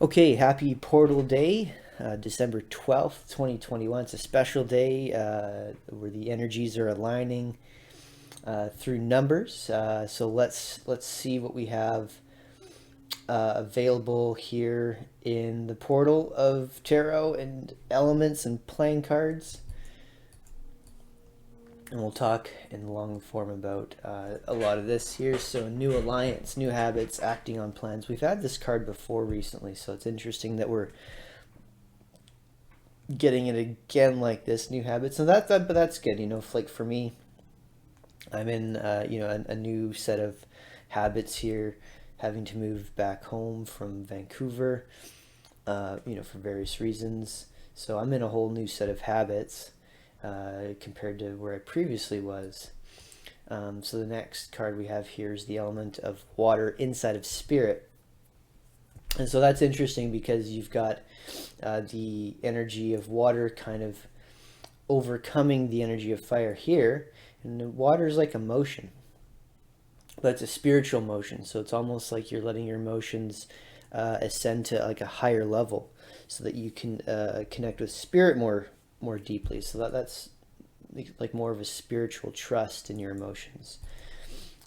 Okay, happy Portal Day, December 12th, 2021. It's a special day where the energies are aligning through numbers. So let's see what we have available here in the portal of tarot and elements and playing cards. And we'll talk in long form about a lot of this here. So new alliance, new habits, acting on plans. We've had this card before recently, so it's interesting that we're getting it again like this, new habits. And but that's good. Like for me, I'm in a new set of habits here, having to move back home from Vancouver, for various reasons. So I'm in a whole new set of habits compared to where I previously was. So the next card we have here is the element of water inside of spirit. And so that's interesting because you've got the energy of water kind of overcoming the energy of fire here. And water is like emotion, but it's a spiritual motion. So it's almost like you're letting your emotions ascend to like a higher level so that you can connect with spirit more deeply. So that's like more of a spiritual trust in your emotions.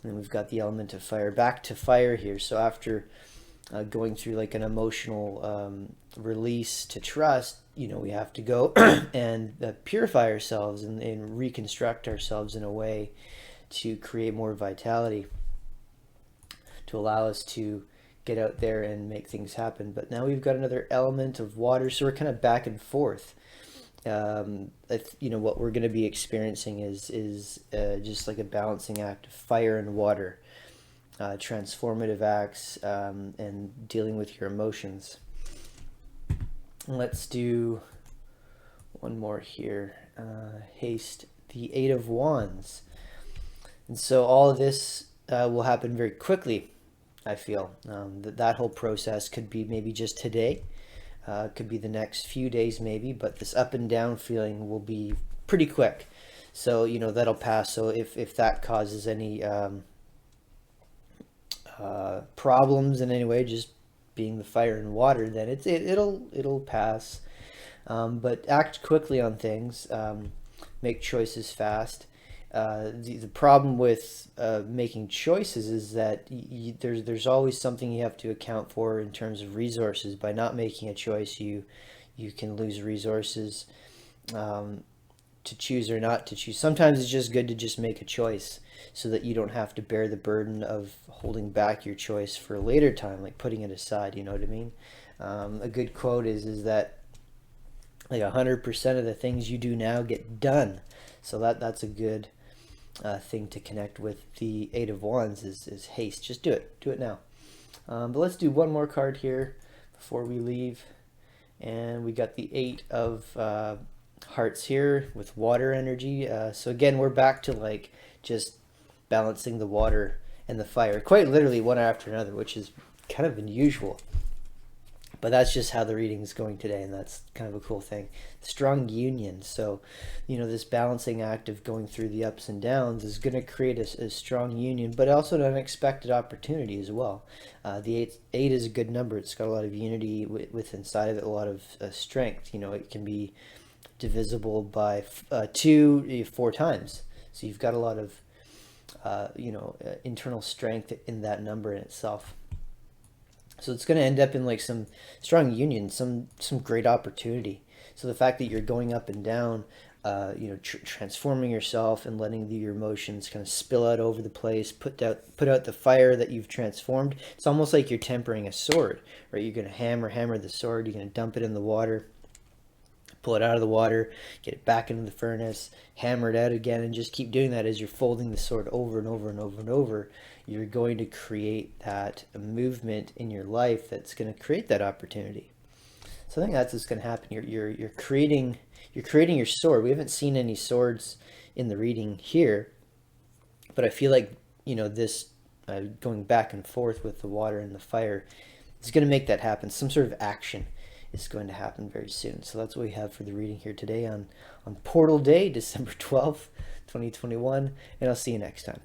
And then we've got the element of fire, back to fire here. So after going through like an emotional release to trust, we have to go and purify ourselves and reconstruct ourselves in a way to create more vitality, to allow us to get out there and make things happen. But now we've got another element of water, so we're kind of back and forth. What we're going to be experiencing is just like a balancing act of fire and water, transformative acts, and dealing with your emotions. Let's do one more here. Haste, the Eight of Wands. And so all of this will happen very quickly, I feel. That whole process could be maybe just today. Could be the next few days maybe, but this up and down feeling will be pretty quick. So, that'll pass. So if that causes any problems in any way, just being the fire and water, then it'll pass. But act quickly on things, make choices fast. The problem with making choices is that there's always something you have to account for in terms of resources. By not making a choice, you can lose resources to choose or not to choose. Sometimes it's just good to just make a choice so that you don't have to bear the burden of holding back your choice for a later time, like putting it aside, you know what I mean? A good quote is that like 100% of the things you do now get done. So that's a good thing to connect with the Eight of Wands is haste. Just do it now. But let's do one more card here before we leave. And we got the Eight of Hearts here with water energy. So again, we're back to like just balancing the water and the fire, quite literally one after another, which is kind of unusual. But that's just how the reading is going today, and that's kind of a cool thing. Strong union. So, this balancing act of going through the ups and downs is going to create a strong union, but also an unexpected opportunity as well. The eight is a good number. It's got a lot of unity with inside of it, a lot of strength. It can be divisible by 4 times. So you've got a lot of, internal strength in that number in itself. So it's going to end up in like some strong union, some great opportunity. So the fact that you're going up and down, transforming yourself and letting your emotions kind of spill out over the place, put out the fire that you've transformed. It's almost like you're tempering a sword, right? You're going to hammer the sword. You're going to dump it in the water, pull it out of the water, get it back into the furnace, hammer it out again, and just keep doing that as you're folding the sword over and over and over and over. You're going to create that movement in your life that's going to create that opportunity. So I think that's what's going to happen. You're creating your sword. We haven't seen any swords in the reading here, but I feel like this going back and forth with the water and the fire is going to make that happen. Some sort of action is going to happen very soon. So that's what we have for the reading here today on Portal Day, December 12th, 2021, and I'll see you next time.